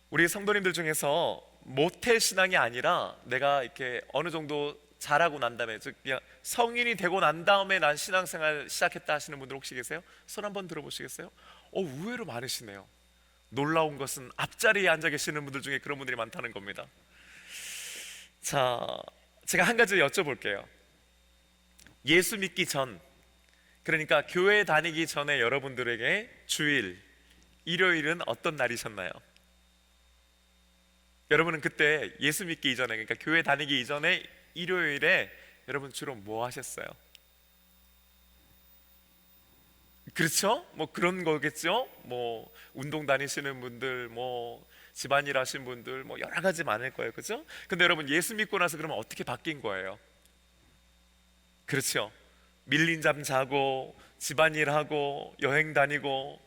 우리 성도님들 중에서 모태 신앙이 아니라 내가 이렇게 어느 정도 자라고 난 다음에, 즉 그냥 성인이 되고 난 다음에 난 신앙생활 시작했다 하시는 분들 혹시 계세요? 손 한번 들어보시겠어요? 의외로 많으시네요. 놀라운 것은 앞자리에 앉아 계시는 분들 중에 그런 분들이 많다는 겁니다. 자, 제가 한 가지 여쭤볼게요. 예수 믿기 전, 그러니까 교회 다니기 전에 여러분들에게 주일, 일요일은 어떤 날이셨나요? 여러분은 그때 예수 믿기 이전에, 그러니까 교회 다니기 이전에 일요일에 여러분 주로 뭐 하셨어요? 그렇죠? 뭐 그런 거겠죠? 뭐 운동 다니시는 분들, 뭐 집안일 하시는 분들, 뭐 여러 가지 많을 거예요. 그죠? 근데 여러분 예수 믿고 나서 그러면 어떻게 바뀐 거예요? 그렇죠? 밀린 잠 자고, 집안일 하고, 여행 다니고,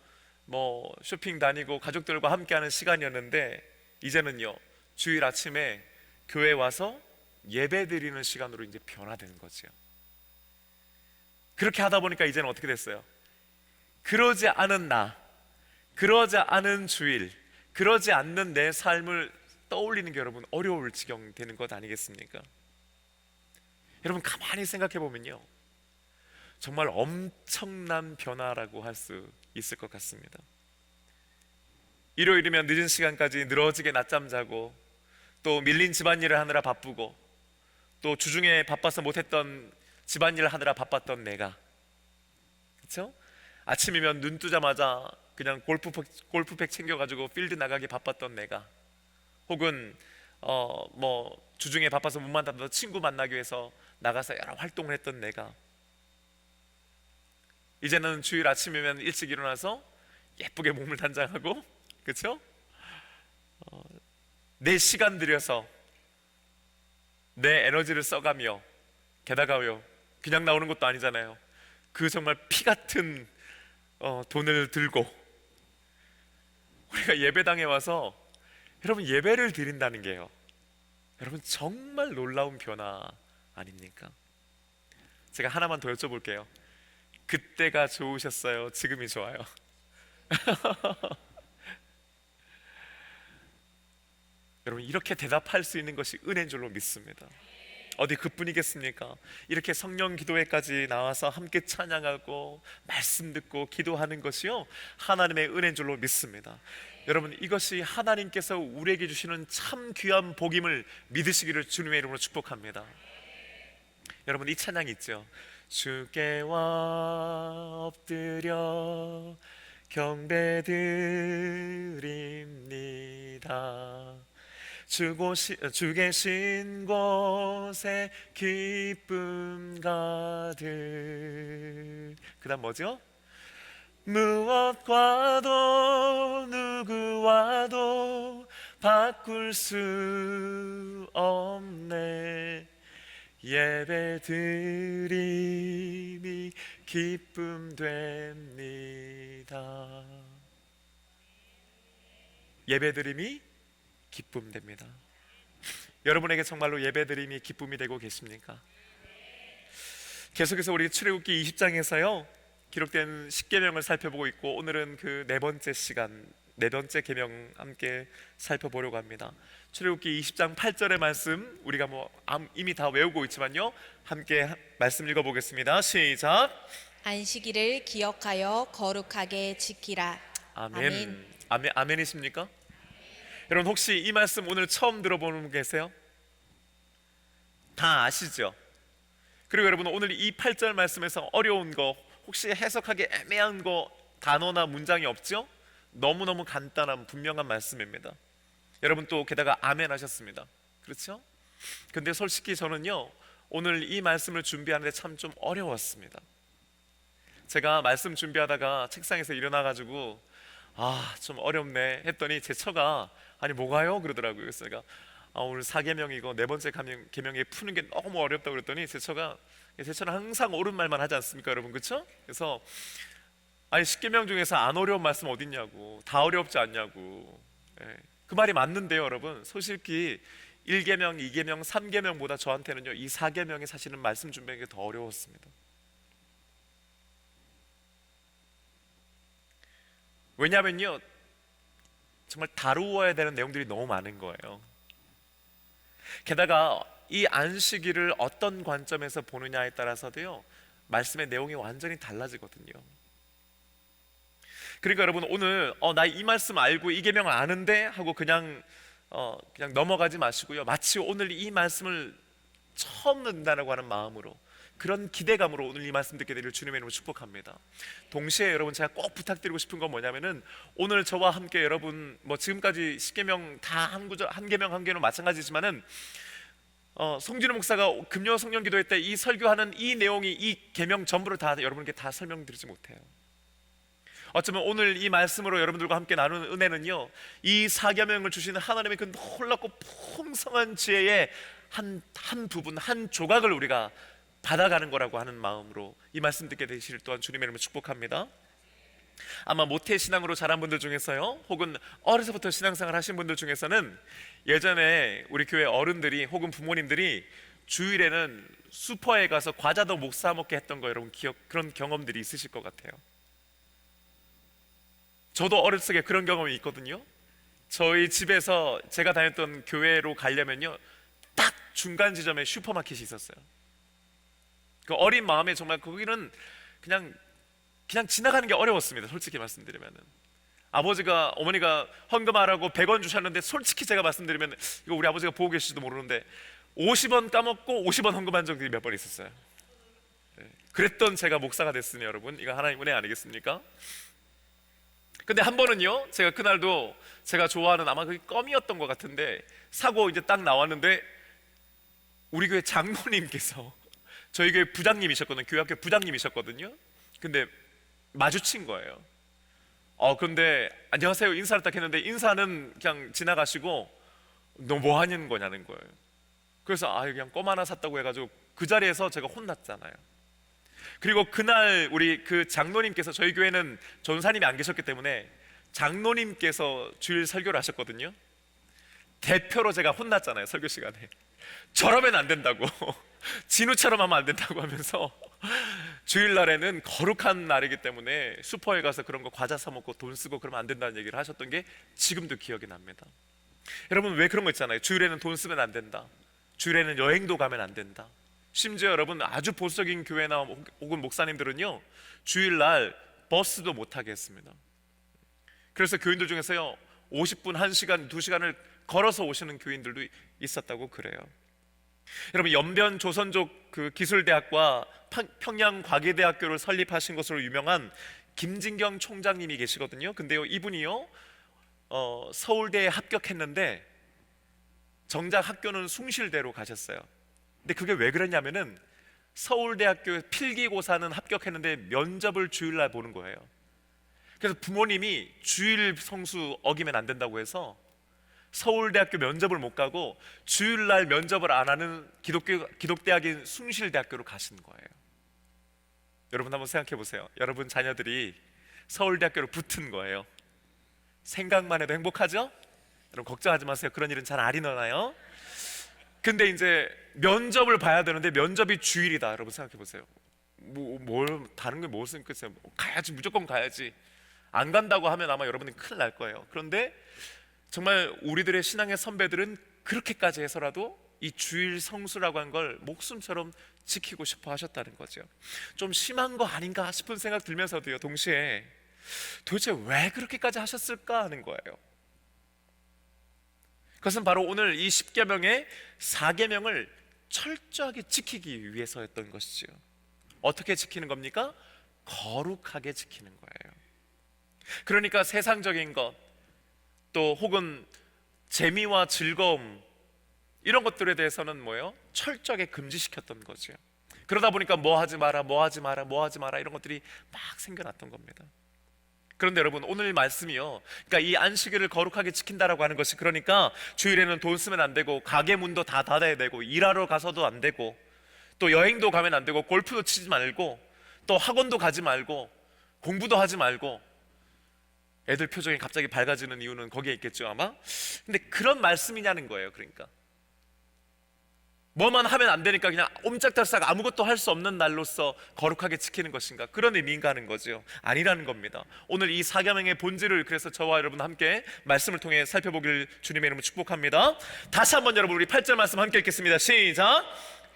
뭐 쇼핑 다니고, 가족들과 함께하는 시간이었는데 이제는요, 주일 아침에 교회 와서 예배 드리는 시간으로 이제 변화되는 거죠. 그렇게 하다 보니까 이제는 어떻게 됐어요? 그러지 않은 나, 그러지 않은 주일, 그러지 않는 내 삶을 떠올리는 게 여러분 어려울 지경 되는 것 아니겠습니까? 여러분 가만히 생각해 보면요, 정말 엄청난 변화라고 할 수 있을 것 같습니다. 일요일이면 늦은 시간까지 늘어지게 낮잠 자고, 또 밀린 집안일을 하느라 바쁘고, 또 주중에 바빠서 못했던 집안일을 하느라 바빴던 내가, 그렇죠? 아침이면 눈 뜨자마자 그냥 골프백 챙겨가지고 필드 나가기 바빴던 내가, 혹은 뭐 주중에 바빠서 못 만나던 친구 만나기 위해서 나가서 여러 활동을 했던 내가, 이제는 주일 아침이면 일찍 일어나서 예쁘게 몸을 단장하고, 그렇죠? 내 시간 들여서 내 에너지를 써가며, 게다가요 그냥 나오는 것도 아니잖아요. 그 정말 피 같은 돈을 들고 우리가 예배당에 와서 여러분 예배를 드린다는 게요, 여러분 정말 놀라운 변화 아닙니까? 제가 하나만 더 여쭤볼게요. 그때가 좋으셨어요? 지금이 좋아요? 여러분 이렇게 대답할 수 있는 것이 은혜인 줄로 믿습니다. 어디 그뿐이겠습니까? 이렇게 성령 기도회까지 나와서 함께 찬양하고 말씀 듣고 기도하는 것이요, 하나님의 은혜인 줄로 믿습니다. 여러분 이것이 하나님께서 우리에게 주시는 참 귀한 복임을 믿으시기를 주님의 이름으로 축복합니다. 여러분 이 찬양 있죠? 주께와 엎드려 경배드립니다. 주 계신 곳에 기쁨 가득. 그 다음 뭐죠? 무엇과도 누구와도 바꿀 수 없네. 예배 드림이 기쁨 됩니다. 예배 드림이 기쁨 됩니다. 여러분에게 정말로 예배 드림이 기쁨이 되고 계십니까? 계속해서 우리 출애굽기 20장에서요 기록된 십계명을 살펴보고 있고, 오늘은 그 네 번째 시간, 네 번째 계명 함께 살펴보려고 합니다. 출애굽기 20장 8절의 말씀, 우리가 뭐 이미 다 외우고 있지만요, 함께 말씀 읽어보겠습니다. 시작. 안식일을 기억하여 거룩하게 지키라. 아멘. 아멘. 아멘이십니까? 여러분 혹시 이 말씀 오늘 처음 들어보는 분 계세요? 다 아시죠? 그리고 여러분 오늘 이 8절 말씀에서 어려운 거, 혹시 해석하기 애매한 거, 단어나 문장이 없죠? 너무너무 간단한 분명한 말씀입니다. 여러분 또 게다가 아멘 하셨습니다. 그렇죠? 근데 솔직히 저는요 오늘 이 말씀을 준비하는데 참 좀 어려웠습니다. 제가 말씀 준비하다가 책상에서 일어나가지고 좀 어렵네 했더니 제 처가 아니 뭐가요? 그러더라고요. 그래서 제가 오늘 4계명이고 네 번째 계명에 푸는 게 너무 어렵다고 그랬더니 제 처는 항상 옳은 말만 하지 않습니까 여러분? 그렇죠? 그래서 아니 10계명 중에서 안 어려운 말씀 어딨냐고, 다 어렵지 않냐고. 예, 그 말이 맞는데요 여러분, 솔직히 1계명, 2계명, 3계명보다 저한테는요 이 4계명이 사실은 말씀 준비하는 게 더 어려웠습니다. 왜냐면요 정말 다루어야 되는 내용들이 너무 많은 거예요. 게다가 이 안식일을 어떤 관점에서 보느냐에 따라서도요, 말씀의 내용이 완전히 달라지거든요. 그러니까 여러분, 오늘 나 이 말씀 알고 이 계명을 아는데 하고 그냥 넘어가지 마시고요, 마치 오늘 이 말씀을 처음 듣는다고 하는 마음으로, 그런 기대감으로 오늘 이 말씀 듣게 되기를 주님의 이름으로 축복합니다. 동시에 여러분, 제가 꼭 부탁드리고 싶은 건 뭐냐면은, 오늘 저와 함께 여러분 지금까지 10계명 다 한 구절, 한 계명 한 계명 마찬가지지만은 송진우 목사가 금요 성령 기도회 때 이 설교하는 이 내용이, 이 계명 전부를 다 여러분께 다 설명드리지 못해요. 어쩌면 오늘 이 말씀으로 여러분들과 함께 나누는 은혜는요, 이 사계명을 주시는 하나님의 그 놀랍고 풍성한 지혜의 한 부분, 한 조각을 우리가 받아가는 거라고 하는 마음으로 이 말씀 듣게 되시길 또한 주님의 이름으로 축복합니다. 아마 모태신앙으로 자란 분들 중에서요, 혹은 어려서부터 신앙생활 하신 분들 중에서는 예전에 우리 교회 어른들이 혹은 부모님들이 주일에는 슈퍼에 가서 과자도 못 사 먹게 했던 거 여러분 그런 경험들이 있으실 것 같아요. 저도 어렸을 때 그런 경험이 있거든요. 저희 집에서 제가 다녔던 교회로 가려면요, 딱 중간 지점에 슈퍼마켓이 있었어요. 그 어린 마음에 정말 거기는 그냥 지나가는 게 어려웠습니다. 솔직히 말씀드리면은 아버지가, 어머니가 헌금하라고 100원 주셨는데, 솔직히 제가 말씀드리면 이거 우리 아버지가 보고 계실지도 모르는데 50원 까먹고 50원 헌금한 적이 몇 번 있었어요. 그랬던 제가 목사가 됐으니 여러분, 이거 하나님 은혜 아니겠습니까? 근데 한 번은요, 제가 그날도 제가 좋아하는 아마 그 껌이었던 것 같은데 사고 이제 딱 나왔는데, 우리 교회 장로님께서 저희 교회 부장님이셨거든요. 교회학교 부장님이셨거든요. 근데 마주친 거예요. 그런데 안녕하세요 인사를 딱 했는데, 인사는 그냥 지나가시고 너 뭐 하는 거냐는 거예요. 그래서 그냥 껌 하나 샀다고 해가지고 그 자리에서 제가 혼났잖아요. 그리고 그날 우리 그 장로님께서, 저희 교회는 전사님이 안 계셨기 때문에 장로님께서 주일 설교를 하셨거든요. 대표로 제가 혼났잖아요, 설교 시간에. 저러면 안 된다고 진우처럼 하면 안 된다고 하면서, 주일날에는 거룩한 날이기 때문에 슈퍼에 가서 그런 거 과자 사 먹고 돈 쓰고 그러면 안 된다는 얘기를 하셨던 게 지금도 기억이 납니다. 여러분, 왜 그런 거 있잖아요. 주일에는 돈 쓰면 안 된다, 주일에는 여행도 가면 안 된다. 심지어 여러분, 아주 보수적인 교회나 혹은 목사님들은요, 주일날 버스도 못 타게 했습니다. 그래서 교인들 중에서요, 50분, 1시간, 2시간을 걸어서 오시는 교인들도 있었다고 그래요. 여러분, 연변 조선족 그 기술대학과 평양과계대학교를 설립하신 것으로 유명한 김진경 총장님이 계시거든요. 근데요, 이분이요, 서울대에 합격했는데 정작 학교는 숭실대로 가셨어요. 근데 그게 왜 그랬냐면은, 서울대학교 필기고사는 합격했는데 면접을 주일날 보는 거예요. 그래서 부모님이 주일 성수 어기면 안 된다고 해서 서울대학교 면접을 못 가고 주일날 면접을 안 하는 기독대학인 숭실대학교로 가신 거예요. 여러분 한번 생각해 보세요. 여러분 자녀들이 서울대학교로 붙은 거예요. 생각만 해도 행복하죠? 여러분 걱정하지 마세요. 그런 일은 잘 안 일어나요. 근데 이제 면접을 봐야 되는데 면접이 주일이다. 여러분 생각해 보세요. 뭘 다른 게 무엇을 있겠어요? 가야지, 무조건 가야지. 안 간다고 하면 아마 여러분은 큰일 날 거예요. 그런데 정말 우리들의 신앙의 선배들은 그렇게까지 해서라도 이 주일 성수라고 한 걸 목숨처럼 지키고 싶어 하셨다는 거죠. 좀 심한 거 아닌가 싶은 생각 들면서도요, 동시에 도대체 왜 그렇게까지 하셨을까 하는 거예요. 그것은 바로 오늘 이 10계명의 4계명을 철저하게 지키기 위해서였던 것이죠. 어떻게 지키는 겁니까? 거룩하게 지키는 거예요. 그러니까 세상적인 것, 또 혹은 재미와 즐거움, 이런 것들에 대해서는 뭐예요? 철저하게 금지시켰던 거죠. 그러다 보니까 뭐 하지 마라, 뭐 하지 마라, 뭐 하지 마라, 이런 것들이 막 생겨났던 겁니다. 그런데 여러분, 오늘 말씀이요, 그러니까 이 안식일을 거룩하게 지킨다라고 하는 것이, 그러니까 주일에는 돈 쓰면 안 되고, 가게 문도 다 닫아야 되고, 일하러 가서도 안 되고, 또 여행도 가면 안 되고, 골프도 치지 말고, 또 학원도 가지 말고, 공부도 하지 말고. 애들 표정이 갑자기 밝아지는 이유는 거기에 있겠죠 아마. 근데 그런 말씀이냐는 거예요. 그러니까 뭐만 하면 안 되니까 그냥 옴짝달싹 아무것도 할 수 없는 날로서 거룩하게 지키는 것인가? 그런 의미인가 하는 거죠. 아니라는 겁니다. 오늘 이 사계명의 본질을 그래서 저와 여러분 함께 말씀을 통해 살펴보길 주님의 이름으로 축복합니다. 다시 한번 여러분 우리 8절 말씀 함께 읽겠습니다. 시작.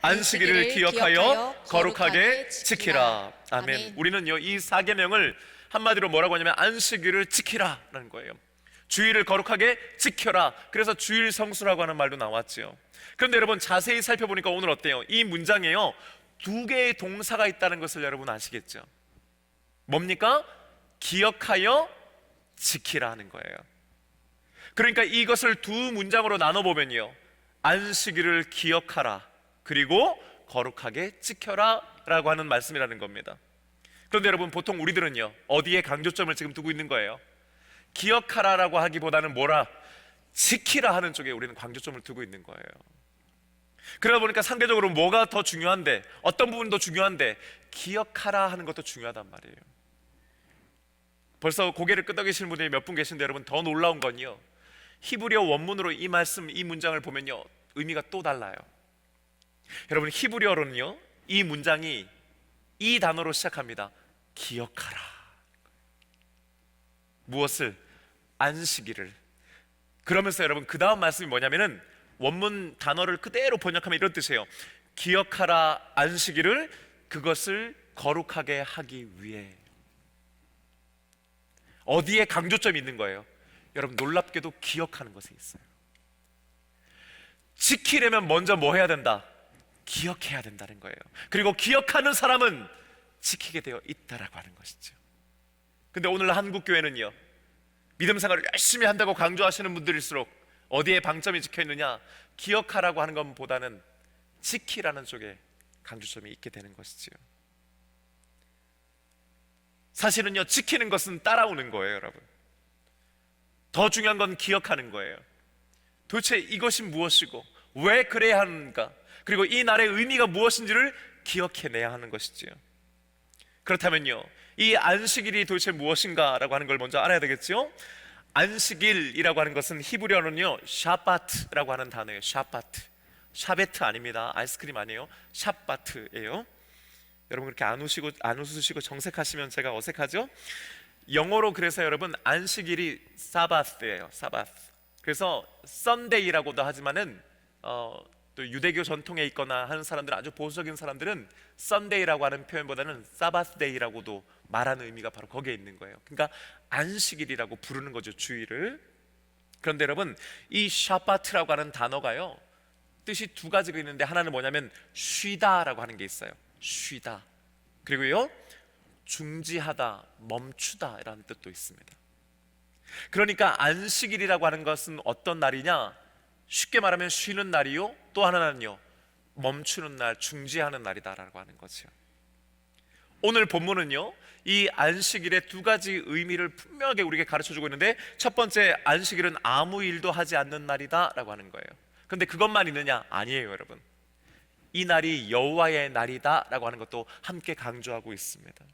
안식일을 기억하여 거룩하게 지키라. 아멘. 우리는요 이 사계명을 한마디로 뭐라고 하냐면 안식일을 지키라라는 거예요. 주일을 거룩하게 지켜라. 그래서 주일 성수라고 하는 말도 나왔죠. 그런데 여러분 자세히 살펴보니까 오늘 어때요? 이 문장에요 2개의 동사가 있다는 것을 여러분 아시겠죠? 뭡니까? 기억하여 지키라 하는 거예요. 그러니까 이것을 두 문장으로 나눠보면요 안식일을 기억하라 그리고 거룩하게 지켜라 라고 하는 말씀이라는 겁니다. 그런데 여러분 보통 우리들은요 어디에 강조점을 지금 두고 있는 거예요? 기억하라라고 하기보다는 뭐라? 지키라 하는 쪽에 우리는 강조점을 두고 있는 거예요. 그러다 보니까 상대적으로 뭐가 더 중요한데, 어떤 부분이 더 중요한데 기억하라 하는 것도 중요하단 말이에요. 벌써 고개를 끄덕이시는 분들이 몇 분 계신데 여러분 더 놀라운 건요 히브리어 원문으로 이 말씀, 이 문장을 보면요 의미가 또 달라요. 여러분 히브리어로는요 이 문장이 이 단어로 시작합니다. 기억하라. 무엇을? 안식일을. 그러면서 여러분 그 다음 말씀이 뭐냐면은 원문 단어를 그대로 번역하면 이런 뜻이에요. 기억하라 안식일을 그것을 거룩하게 하기 위해. 어디에 강조점이 있는 거예요? 여러분 놀랍게도 기억하는 것에 있어요. 지키려면 먼저 뭐 해야 된다? 기억해야 된다는 거예요. 그리고 기억하는 사람은 지키게 되어 있다라고 하는 것이죠. 근데 오늘 한국교회는요 믿음 생활을 열심히 한다고 강조하시는 분들일수록 어디에 방점이 찍혀 있느냐? 기억하라고 하는 것보다는 지키라는 쪽에 강조점이 있게 되는 것이지요. 사실은요 지키는 것은 따라오는 거예요 여러분. 더 중요한 건 기억하는 거예요. 도대체 이것이 무엇이고 왜 그래야 하는가, 그리고 이 날의 의미가 무엇인지를 기억해내야 하는 것이지요. 그렇다면요 이 안식일이 도대체 무엇인가 라고 하는 걸 먼저 알아야 되겠죠. 안식일이라고 하는 것은 히브리어는요 샤바트라고 하는 단어예요. 샤바트. 샤베트 아닙니다. 아이스크림 아니에요. 샤바트예요. 여러분 그렇게 안 웃으시고 정색하시면 제가 어색하죠? 영어로 그래서 여러분 안식일이 사바스예요. 사바스. 그래서 썬데이라고도 하지만은 또 유대교 전통에 있거나 하는 사람들, 아주 보수적인 사람들은 썬데이라고 하는 표현보다는 사바스데이라고도 말하는 의미가 바로 거기에 있는 거예요. 그러니까 안식일이라고 부르는 거죠, 주일을. 그런데 여러분 이 샤바트라고 하는 단어가요 뜻이 두 가지가 있는데, 하나는 뭐냐면 쉬다라고 하는 게 있어요. 쉬다. 그리고요 중지하다, 멈추다 이라는 뜻도 있습니다. 그러니까 안식일이라고 하는 것은 어떤 날이냐? 쉽게 말하면 쉬는 날이요, 또 하나는요 멈추는 날, 중지하는 날이다라고 하는 거죠. 오늘 본문은요 이 안식일의 두 가지 의미를 분명하게 우리에게 가르쳐주고 있는데, 첫 번째 안식일은 아무 일도 하지 않는 날이다 라고 하는 거예요. 근데 그것만 있느냐? 아니에요 여러분. 이 날이 여호와의 날이다 라고 하는 것도 함께 강조하고 있습니다.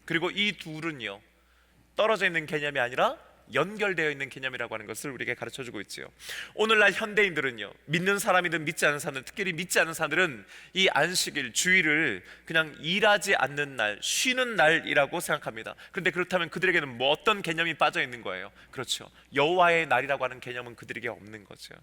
그리고 이 둘은요 떨어져 있는 개념이 아니라 연결되어 있는 개념이라고 하는 것을 우리에게 가르쳐주고 있지요. 오늘날 현대인들은요 믿는 사람이든 믿지 않는 사람들, 특히 믿지 않는 사람들은 이 안식일, 주일을 그냥 일하지 않는 날, 쉬는 날이라고 생각합니다. 그런데 그렇다면 그들에게는 뭐 어떤 개념이 빠져 있는 거예요? 그렇죠, 여호와의 날이라고 하는 개념은 그들에게 없는 거죠.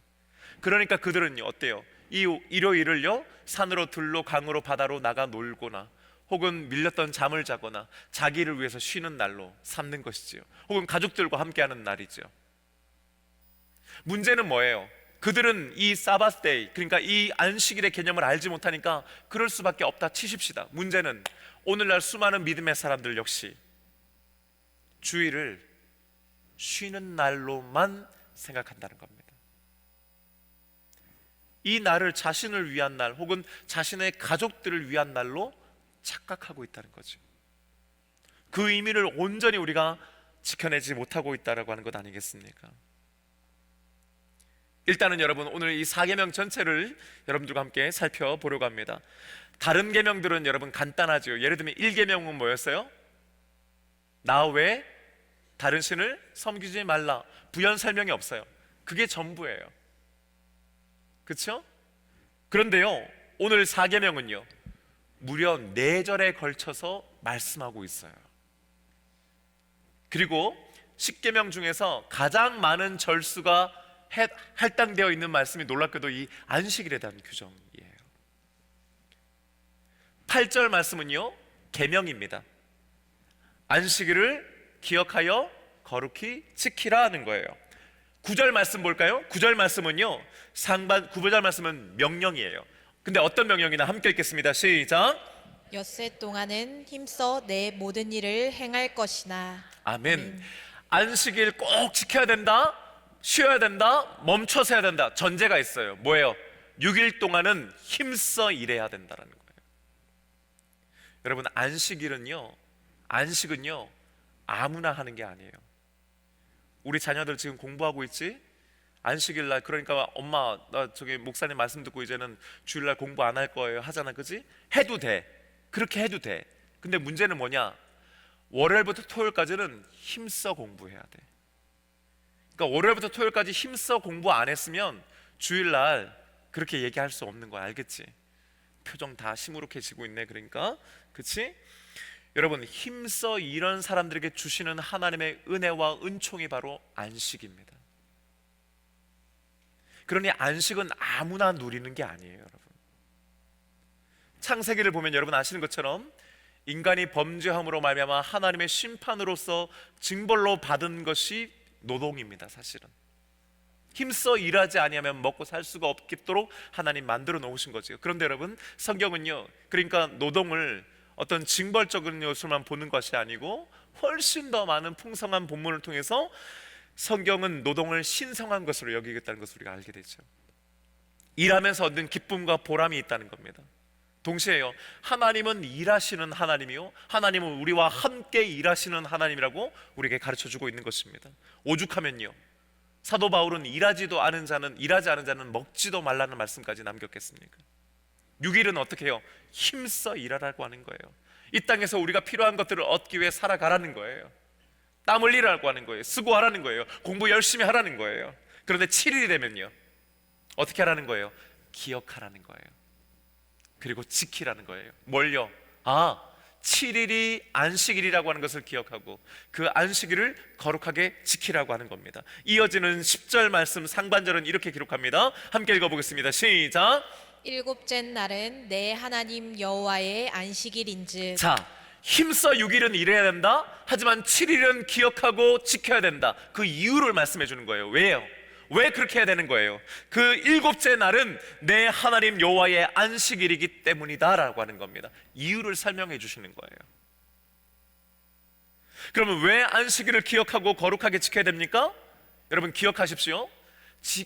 그러니까 그들은요 어때요? 이 일요일을요 산으로, 들로, 강으로, 바다로 나가 놀거나 혹은 밀렸던 잠을 자거나 자기를 위해서 쉬는 날로 삼는 것이지요. 혹은 가족들과 함께하는 날이죠. 문제는 뭐예요? 그들은 이 사바스데이, 그러니까 이 안식일의 개념을 알지 못하니까 그럴 수밖에 없다 치십시다. 문제는 오늘날 수많은 믿음의 사람들 역시 주일을 쉬는 날로만 생각한다는 겁니다. 이 날을 자신을 위한 날 혹은 자신의 가족들을 위한 날로 착각하고 있다는 거죠. 그 의미를 온전히 우리가 지켜내지 못하고 있다라고 하는 것 아니겠습니까? 일단은 여러분 오늘 이 4계명 전체를 여러분들과 함께 살펴보려고 합니다. 다른 계명들은 여러분 간단하죠. 예를 들면 1계명은 뭐였어요? 나 외에 다른 신을 섬기지 말라. 부연 설명이 없어요. 그게 전부예요. 그렇죠? 그런데요, 오늘 4계명은요 무려 4절에 걸쳐서 말씀하고 있어요. 그리고 10계명 중에서 가장 많은 절수가 할당되어 있는 말씀이 놀랍게도 이 안식일에 대한 규정이에요. 8절 말씀은요 계명입니다. 안식일을 기억하여 거룩히 지키라 하는 거예요. 9절 말씀 볼까요? 9절 말씀은요 9절 말씀은 명령이에요. 근데 어떤 명령이나 함께 읽겠습니다. 시작. 엿새 동안은 힘써 내 모든 일을 행할 것이나. 아멘. 안식일 꼭 지켜야 된다, 쉬어야 된다, 멈춰서 해야 된다. 전제가 있어요. 뭐예요? 6일 동안은 힘써 일해야 된다라는 거예요. 여러분, 안식은요 아무나 하는 게 아니에요. 우리 자녀들 지금 공부하고 있지? 안식일 날 그러니까 엄마 나 저기 목사님 말씀 듣고 이제는 주일날 공부 안 할 거예요 하잖아, 그지? 해도 돼. 그렇게 해도 돼. 근데 문제는 뭐냐? 월요일부터 토요일까지는 힘써 공부해야 돼. 그러니까 월요일부터 토요일까지 힘써 공부 안 했으면 주일날 그렇게 얘기할 수 없는 거야. 알겠지? 표정 다 시무룩해지고 있네. 그러니까 그치? 여러분, 힘써 이런 사람들에게 주시는 하나님의 은혜와 은총이 바로 안식입니다. 그러니 안식은 아무나 누리는 게 아니에요, 여러분. 창세기를 보면 여러분 아시는 것처럼 인간이 범죄함으로 말미암아 하나님의 심판으로서 징벌로 받은 것이 노동입니다. 사실은 힘써 일하지 아니하면 먹고 살 수가 없도록 하나님 만들어 놓으신 거죠. 그런데 여러분, 성경은요 그러니까 노동을 어떤 징벌적인 요소만 보는 것이 아니고 훨씬 더 많은 풍성한 본문을 통해서 성경은 노동을 신성한 것으로 여기겠다는 것을 우리가 알게 되죠. 일하면서 얻는 기쁨과 보람이 있다는 겁니다. 동시에요, 하나님은 일하시는 하나님이요, 하나님은 우리와 함께 일하시는 하나님이라고 우리에게 가르쳐주고 있는 것입니다. 오죽하면요, 사도 바울은 일하지 않은 자는 먹지도 말라는 말씀까지 남겼겠습니까? 6일은 어떻게 해요? 힘써 일하라고 하는 거예요. 이 땅에서 우리가 필요한 것들을 얻기 위해 살아가라는 거예요. 땀 흘리라고 하는 거예요. 수고하라는 거예요. 공부 열심히 하라는 거예요. 그런데 7일이 되면요 어떻게 하라는 거예요? 기억하라는 거예요. 그리고 지키라는 거예요. 뭘요? 7일이 안식일이라고 하는 것을 기억하고 그 안식일을 거룩하게 지키라고 하는 겁니다. 이어지는 10절 말씀 상반절은 이렇게 기록합니다. 함께 읽어보겠습니다. 시작. 일곱째 날은 내 하나님 여호와의 안식일인즉. 자, 힘써 6일은 일해야 된다. 하지만 7일은 기억하고 지켜야 된다. 그 이유를 말씀해 주는 거예요. 왜요? 왜 그렇게 해야 되는 거예요? 그 7째 날은 내 하나님 여호와의 안식일이기 때문이다 라고 하는 겁니다. 이유를 설명해 주시는 거예요. 그러면 왜 안식일을 기억하고 거룩하게 지켜야 됩니까? 여러분 기억하십시오.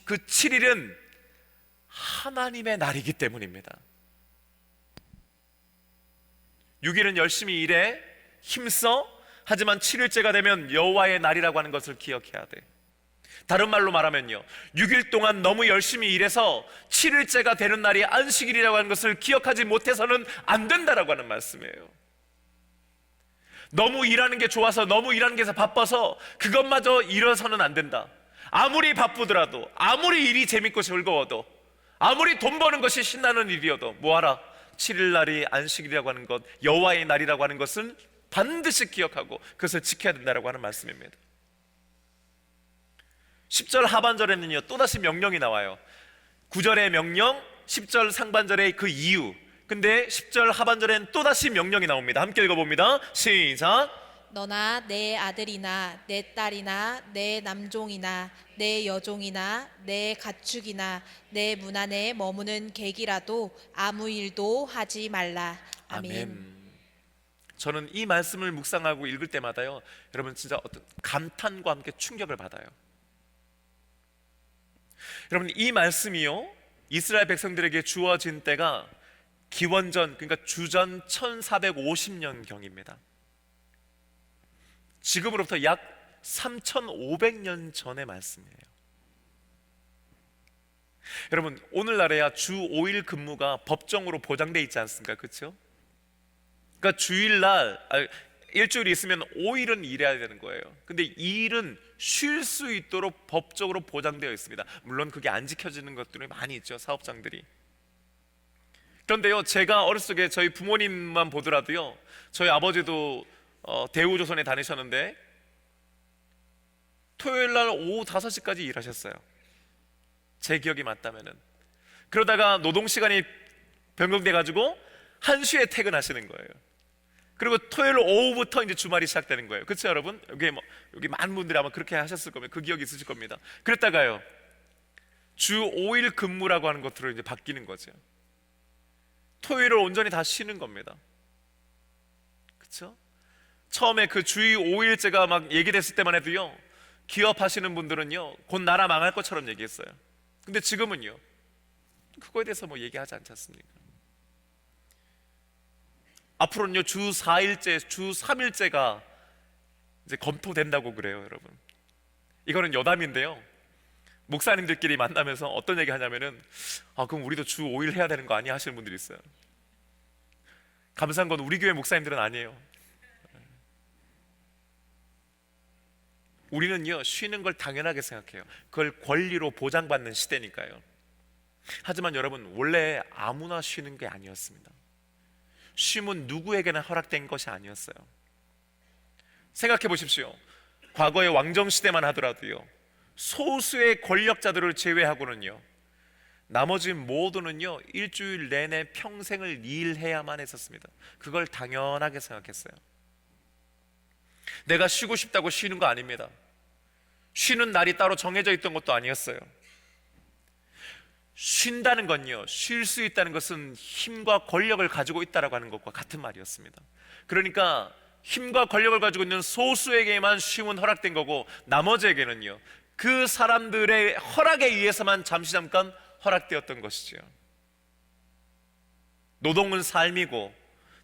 그 7일은 하나님의 날이기 때문입니다. 6일은 열심히 일해 힘써, 하지만 7일째가 되면 여호와의 날이라고 하는 것을 기억해야 돼. 다른 말로 말하면요, 6일 동안 너무 열심히 일해서 7일째가 되는 날이 안식일이라고 하는 것을 기억하지 못해서는 안 된다라고 하는 말씀이에요. 너무 일하는 게 좋아서, 너무 일하는 게 바빠서 그것마저 잃어서는 안 된다. 아무리 바쁘더라도, 아무리 일이 재밌고 즐거워도, 아무리 돈 버는 것이 신나는 일이어도 뭐하라? 7일날이 안식일이라고 하는 것, 여호와의 날이라고 하는 것은 반드시 기억하고 그것을 지켜야 된다라고 하는 말씀입니다. 10절 하반절에는요 또다시 명령이 나와요. 9절의 명령, 10절 상반절의 그 이유. 근데 10절 하반절엔 또다시 명령이 나옵니다. 함께 읽어봅니다. 시작. 너나 내 아들이나 내 딸이나 내 남종이나 내 여종이나 내 가축이나 내 문 안에 머무는 객이라도 아무 일도 하지 말라. 아멘. 저는 이 말씀을 묵상하고 읽을 때마다요 여러분 진짜 어떤 감탄과 함께 충격을 받아요. 여러분 이 말씀이요 이스라엘 백성들에게 주어진 때가 기원전, 그러니까 주전 1450년경입니다. 지금으로부터 약 3500년 전의 말씀이에요. 여러분 오늘날에야 주 5일 근무가 법정으로 보장돼 있지 않습니까? 그렇죠? 그러니까 주일날 일주일이 있으면 5일은 일해야 되는 거예요. 근데 이 일은 쉴 수 있도록 법적으로 보장되어 있습니다. 물론 그게 안 지켜지는 것들이 많이 있죠, 사업장들이. 그런데요, 제가 어렸을 적에 저희 부모님만 보더라도요, 저희 아버지도 대우조선에 다니셨는데 토요일 날 오후 5시까지 일하셨어요. 제 기억이 맞다면은. 그러다가 노동시간이 변경돼 가지고 1시에 퇴근하시는 거예요. 그리고 토요일 오후부터 이제 주말이 시작되는 거예요. 그렇죠, 여러분? 여기 많은 분들이 아마 그렇게 하셨을 겁니다. 그 기억이 있으실 겁니다. 그랬다가요, 주 5일 근무라고 하는 것으로 이제 바뀌는 거죠. 토요일을 온전히 다 쉬는 겁니다. 그렇죠? 처음에 그 주의 5일제가 막 얘기됐을 때만 해도요, 기업 하시는 분들은요, 곧 나라 망할 것처럼 얘기했어요. 근데 지금은요, 그거에 대해서 뭐 얘기하지 않지 않습니까? 앞으로는요, 주 4일제, 주 3일제가 이제 검토된다고 그래요, 여러분. 이거는 여담인데요, 목사님들끼리 만나면서 어떤 얘기 하냐면은, 그럼 우리도 주 5일 해야 되는 거 아니야? 하시는 분들이 있어요. 감사한 건 우리 교회 목사님들은 아니에요. 우리는요, 쉬는 걸 당연하게 생각해요. 그걸 권리로 보장받는 시대니까요. 하지만 여러분, 원래 아무나 쉬는 게 아니었습니다. 쉼은 누구에게나 허락된 것이 아니었어요. 생각해 보십시오. 과거의 왕정시대만 하더라도요, 소수의 권력자들을 제외하고는요, 나머지 모두는요, 일주일 내내 평생을 일해야만 했었습니다. 그걸 당연하게 생각했어요. 내가 쉬고 싶다고 쉬는 거 아닙니다. 쉬는 날이 따로 정해져 있던 것도 아니었어요. 쉰다는 건요, 쉴 수 있다는 것은 힘과 권력을 가지고 있다라고 하는 것과 같은 말이었습니다. 그러니까 힘과 권력을 가지고 있는 소수에게만 쉼은 허락된 거고, 나머지에게는요, 그 사람들의 허락에 의해서만 잠깐 허락되었던 것이죠. 노동은 삶이고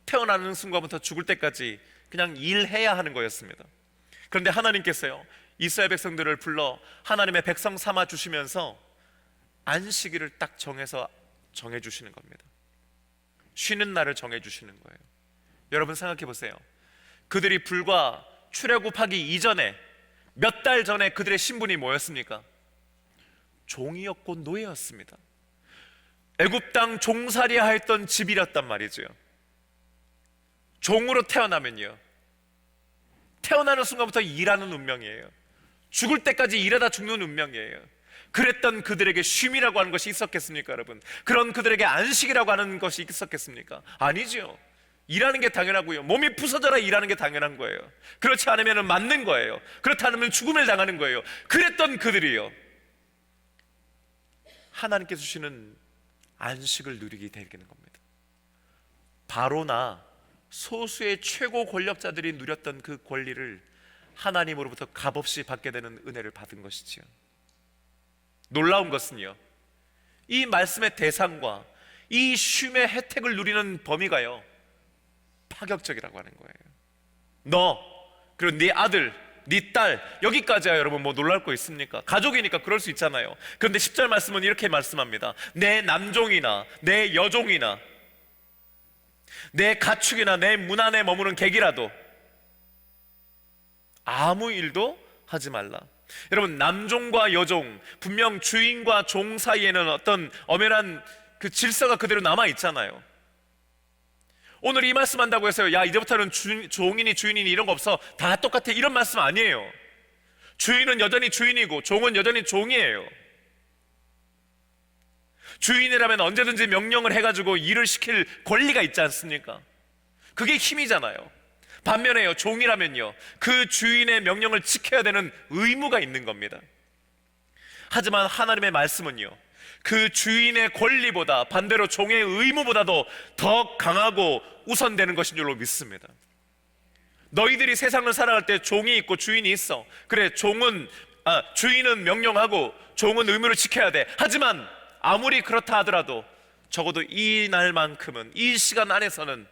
태어나는 순간부터 죽을 때까지 그냥 일해야 하는 거였습니다. 그런데 하나님께서요, 이스라엘 백성들을 불러 하나님의 백성 삼아 주시면서 안식일을 딱 정해 주시는 겁니다. 쉬는 날을 정해 주시는 거예요. 여러분 생각해 보세요. 그들이 불과 출애굽하기 이전에 몇 달 전에 그들의 신분이 뭐였습니까? 종이었고 노예였습니다. 애굽 땅 종살이야 했던 집이었단 말이죠. 종으로 태어나면요, 태어나는 순간부터 일하는 운명이에요. 죽을 때까지 일하다 죽는 운명이에요. 그랬던 그들에게 쉼이라고 하는 것이 있었겠습니까, 여러분? 그런 그들에게 안식이라고 하는 것이 있었겠습니까? 아니죠. 일하는 게 당연하고요, 몸이 부서져라 일하는 게 당연한 거예요. 그렇지 않으면 맞는 거예요. 그렇지 않으면 죽음을 당하는 거예요. 그랬던 그들이요, 하나님께서 주시는 안식을 누리게 되는 겁니다. 바로나 소수의 최고 권력자들이 누렸던 그 권리를 하나님으로부터 값없이 받게 되는 은혜를 받은 것이지요. 놀라운 것은요, 이 말씀의 대상과 이 쉼의 혜택을 누리는 범위가요, 파격적이라고 하는 거예요. 너, 그리고 네 아들, 네 딸, 여기까지야. 여러분 뭐 놀랄 거 있습니까? 가족이니까 그럴 수 있잖아요. 그런데 10절 말씀은 이렇게 말씀합니다. 내 남종이나 내 여종이나 내 가축이나 내 문 안에 머무는 객이라도 아무 일도 하지 말라. 여러분, 남종과 여종, 분명 주인과 종 사이에는 어떤 엄연한 그 질서가 그대로 남아 있잖아요. 오늘 이 말씀 한다고 해서요, 야 이제부터는 종이니 주인이니 이런 거 없어, 다 똑같아, 이런 말씀 아니에요. 주인은 여전히 주인이고 종은 여전히 종이에요. 주인이라면 언제든지 명령을 해가지고 일을 시킬 권리가 있지 않습니까? 그게 힘이잖아요. 반면에요, 종이라면요, 그 주인의 명령을 지켜야 되는 의무가 있는 겁니다. 하지만 하나님의 말씀은요, 그 주인의 권리보다 반대로 종의 의무보다도 더 강하고 우선되는 것인 줄로 믿습니다. 너희들이 세상을 살아갈 때 종이 있고 주인이 있어. 그래, 주인은 명령하고 종은 의무를 지켜야 돼. 하지만 아무리 그렇다 하더라도 적어도 이 날만큼은, 이 시간 안에서는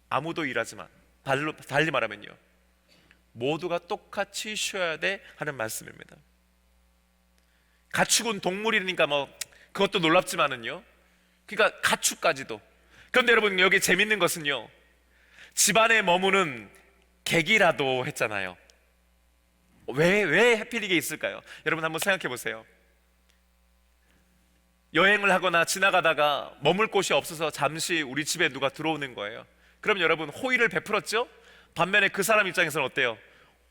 아무도 일하지만, 달리 말하면요, 모두가 똑같이 쉬어야 돼 하는 말씀입니다. 가축은 동물이니까 뭐 그것도 놀랍지만은요, 그러니까 가축까지도. 그런데 여러분, 여기 재밌는 것은요, 집안에 머무는 객이라도 했잖아요. 왜 하필 이게 있을까요? 여러분 한번 생각해 보세요. 여행을 하거나 지나가다가 머물 곳이 없어서 잠시 우리 집에 누가 들어오는 거예요. 그럼 여러분 호의를 베풀었죠? 반면에 그 사람 입장에서는 어때요?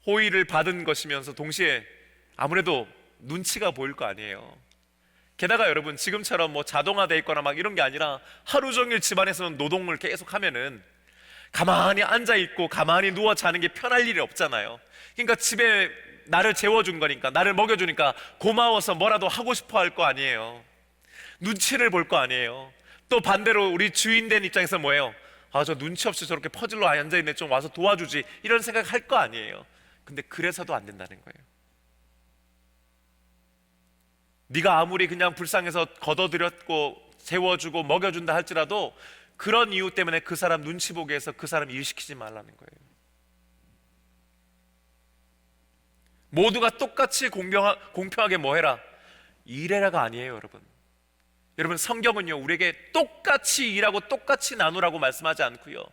호의를 받은 것이면서 동시에 아무래도 눈치가 보일 거 아니에요. 게다가 여러분 지금처럼 뭐 자동화돼 있거나 막 이런 게 아니라 하루 종일 집안에서는 노동을 계속 하면은 가만히 앉아 있고 가만히 누워 자는 게 편할 일이 없잖아요. 그러니까 집에 나를 재워준 거니까, 나를 먹여주니까 고마워서 뭐라도 하고 싶어 할 거 아니에요. 눈치를 볼 거 아니에요. 또 반대로 우리 주인 된 입장에서 뭐예요? 아, 저 눈치 없이 저렇게 퍼즐로 앉아있네, 좀 와서 도와주지, 이런 생각 할 거 아니에요. 근데 그래서도 안 된다는 거예요. 네가 아무리 그냥 불쌍해서 걷어들였고 재워주고 먹여준다 할지라도 그런 이유 때문에 그 사람 눈치 보게 해서 그 사람 일시키지 말라는 거예요. 모두가 똑같이 공평하게 뭐 해라? 일해라가 아니에요, 여러분. 여러분, 성경은요 우리에게 똑같이 일하고 똑같이 나누라고 말씀하지 않고요,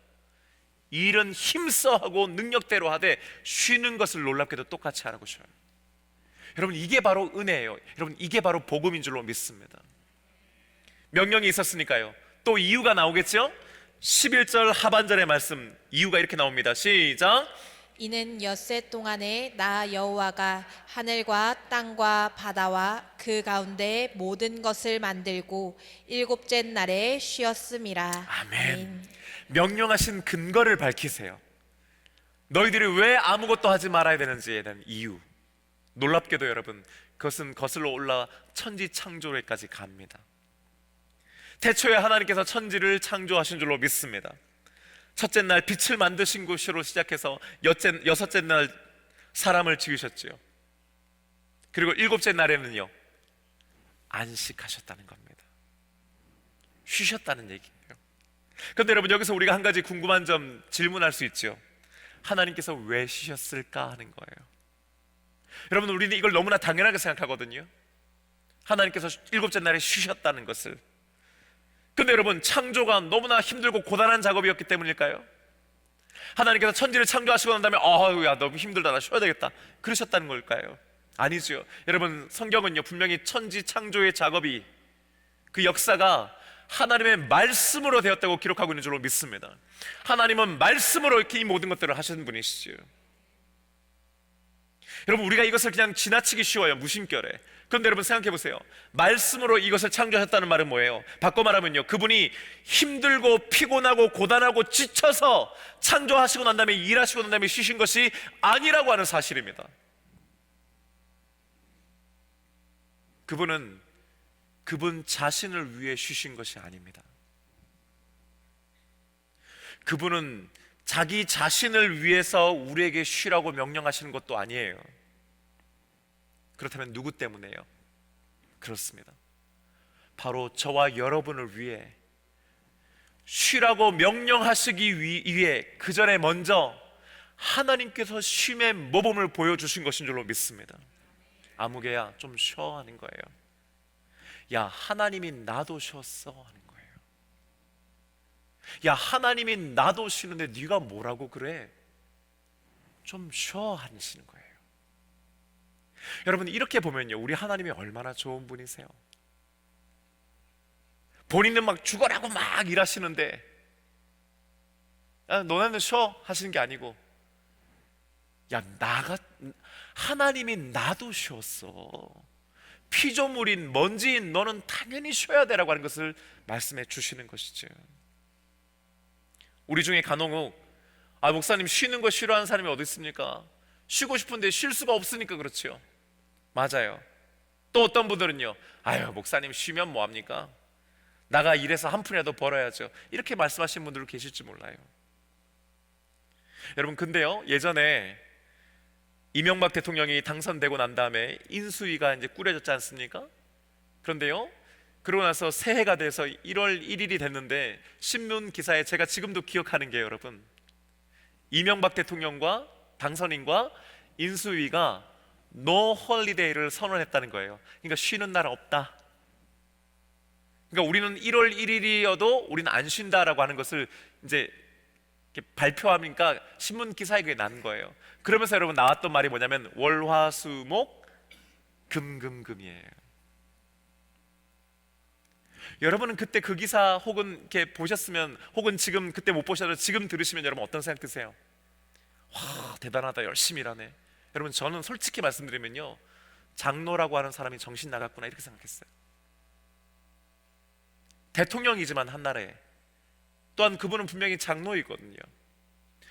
일은 힘써 하고 능력대로 하되 쉬는 것을 놀랍게도 똑같이 하라고 쉬어요. 여러분, 이게 바로 은혜예요. 여러분, 이게 바로 복음인 줄로 믿습니다. 명령이 있었으니까요. 또 이유가 나오겠죠? 11절 하반절의 말씀, 이유가 이렇게 나옵니다. 시작. 이는 엿새 동안에 나 여호와가 하늘과 땅과 바다와 그 가운데 모든 것을 만들고 일곱째 날에 쉬었음이라. 아멘. 명령하신 근거를 밝히세요. 너희들이 왜 아무것도 하지 말아야 되는지에 대한 이유. 놀랍게도 여러분, 그것은 거슬러 올라 천지 창조에까지 갑니다. 태초에 하나님께서 천지를 창조하신 줄로 믿습니다. 첫째 날 빛을 만드신 것으로 시작해서 여섯째 날 사람을 지으셨지요. 그리고 일곱째 날에는요 안식하셨다는 겁니다. 쉬셨다는 얘기예요. 그런데 여러분, 여기서 우리가 한 가지 궁금한 점 질문할 수 있죠. 하나님께서 왜 쉬셨을까 하는 거예요. 여러분, 우리는 이걸 너무나 당연하게 생각하거든요. 하나님께서 일곱째 날에 쉬셨다는 것을. 근데 여러분, 창조가 너무나 힘들고 고단한 작업이었기 때문일까요? 하나님께서 천지를 창조하시고 난 다음에 야 너무 힘들다, 나 쉬어야 되겠다, 그러셨다는 걸까요? 아니죠. 여러분, 성경은요 분명히 천지 창조의 작업이, 그 역사가 하나님의 말씀으로 되었다고 기록하고 있는 줄로 믿습니다. 하나님은 말씀으로 이렇게 이 모든 것들을 하시는 분이시죠. 여러분, 우리가 이것을 그냥 지나치기 쉬워요, 무심결에. 그런데 여러분 생각해 보세요. 말씀으로 이것을 창조하셨다는 말은 뭐예요? 바꿔 말하면요, 그분이 힘들고 피곤하고 고단하고 지쳐서 창조하시고 난 다음에 일하시고 난 다음에 쉬신 것이 아니라고 하는 사실입니다. 그분은 그분 자신을 위해 쉬신 것이 아닙니다. 그분은 자기 자신을 위해서 우리에게 쉬라고 명령하시는 것도 아니에요. 그렇다면 누구 때문에요? 그렇습니다. 바로 저와 여러분을 위해 쉬라고 명령하시기 위해 그 전에 먼저 하나님께서 쉼의 모범을 보여주신 것인 줄로 믿습니다. 아무개야 좀 쉬어 하는 거예요. 야, 하나님이 나도 쉬었어 하는 거예요. 야, 하나님이 나도 쉬는데 네가 뭐라고 그래? 좀 쉬어 하시는 거예요. 여러분, 이렇게 보면요, 우리 하나님이 얼마나 좋은 분이세요. 본인은 막 죽어라고 막 일하시는데 너네는 쉬어 하시는 게 아니고, 야, 하나님이 나도 쉬었어, 피조물인 먼지인 너는 당연히 쉬어야 되라고 하는 것을 말씀해 주시는 것이죠. 우리 중에 간혹 목사님 쉬는 거 싫어하는 사람이 어디 있습니까? 쉬고 싶은데 쉴 수가 없으니까 그렇죠. 맞아요. 또 어떤 분들은요, 목사님 쉬면 뭐합니까? 나가 일해서 한 푼이라도 벌어야죠, 이렇게 말씀하시는 분들 계실지 몰라요. 여러분, 근데요, 예전에 이명박 대통령이 당선되고 난 다음에 인수위가 이제 꾸려졌지 않습니까? 그런데요, 그러고 나서 새해가 돼서 1월 1일이 됐는데 신문 기사에 제가 지금도 기억하는 게, 여러분, 이명박 대통령과 당선인과 인수위가 노 홀리데이를 선언했다는 거예요. 그러니까 쉬는 날 없다. 그러니까 우리는 1월 1일이어도 우리는 안 쉰다라고 하는 것을 이제 이렇게 발표하니까 신문 기사에 그게 난 거예요. 그러면서 여러분 나왔던 말이 뭐냐면 월화수목 금금금이에요. 여러분은 그때 그 기사 혹은 이렇게 보셨으면, 혹은 지금 그때 못 보셔도 지금 들으시면 여러분 어떤 생각 드세요? 와, 대단하다, 열심히 일하네. 여러분, 저는 솔직히 말씀드리면요, 장로라고 하는 사람이 정신 나갔구나 이렇게 생각했어요. 대통령이지만 한 나라에, 또한 그분은 분명히 장로이거든요.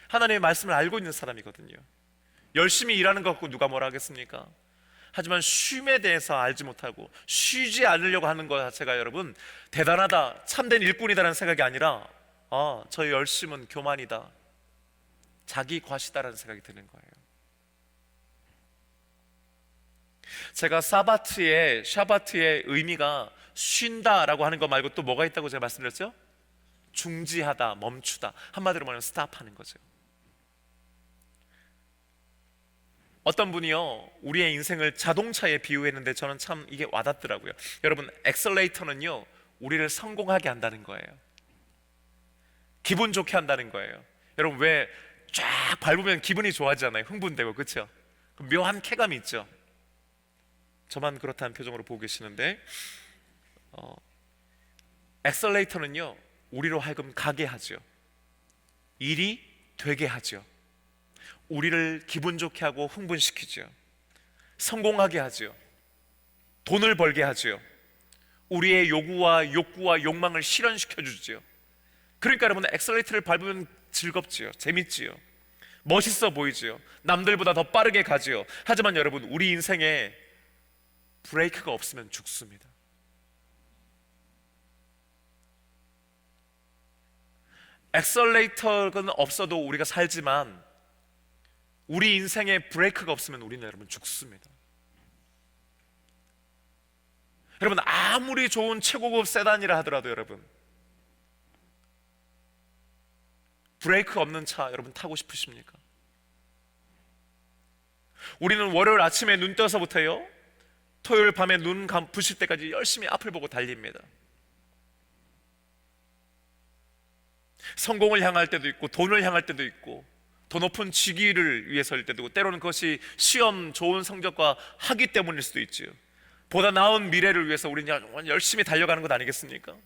하나님의 말씀을 알고 있는 사람이거든요. 열심히 일하는 것 갖고 누가 뭐라 하겠습니까? 하지만 쉼에 대해서 알지 못하고 쉬지 않으려고 하는 것 자체가 여러분 대단하다, 참된 일꾼이다라는 생각이 아니라, 아, 저의 열심은 교만이다, 자기 과시다라는 생각이 드는 거예요. 제가 샤바트의 의미가 쉰다라고 하는 거 말고 또 뭐가 있다고 제가 말씀드렸죠? 중지하다, 멈추다, 한마디로 말하면 스탑하는 거죠. 어떤 분이요, 우리의 인생을 자동차에 비유했는데 저는 참 이게 와닿더라고요. 여러분, 엑셀레이터는요, 우리를 성공하게 한다는 거예요. 기분 좋게 한다는 거예요. 여러분, 왜 쫙 밟으면 기분이 좋아지잖아요. 흥분되고, 그렇죠? 묘한 쾌감이 있죠. 저만 그렇다는 표정으로 보고 계시는데, 엑셀레이터는요, 우리로 하여금 가게 하죠. 일이 되게 하죠. 우리를 기분 좋게 하고 흥분시키죠. 성공하게 하죠. 돈을 벌게 하죠. 우리의 요구와 욕구와 욕망을 실현시켜 주죠. 그러니까 여러분, 엑셀레이터를 밟으면 즐겁지요, 재밌지요, 멋있어 보이지요, 남들보다 더 빠르게 가지요. 하지만 여러분, 우리 인생에 브레이크가 없으면 죽습니다. 엑셀레이터가 없어도 우리가 살지만 우리 인생에 브레이크가 없으면 우리는 여러분 죽습니다. 여러분, 아무리 좋은 최고급 세단이라 하더라도 여러분, 브레이크 없는 차 여러분 타고 싶으십니까? 우리는 월요일 아침에 눈 떠서부터요, 토요일 밤에 눈 부실 때까지 열심히 앞을 보고 달립니다. 성공을 향할 때도 있고, 돈을 향할 때도 있고, 더 높은 직위를 위해서일 때도 있고, 때로는 그것이 시험 좋은 성적과 하기 때문일 수도 있지요. 보다 나은 미래를 위해서 우리는 열심히 달려가는 것 아니겠습니까?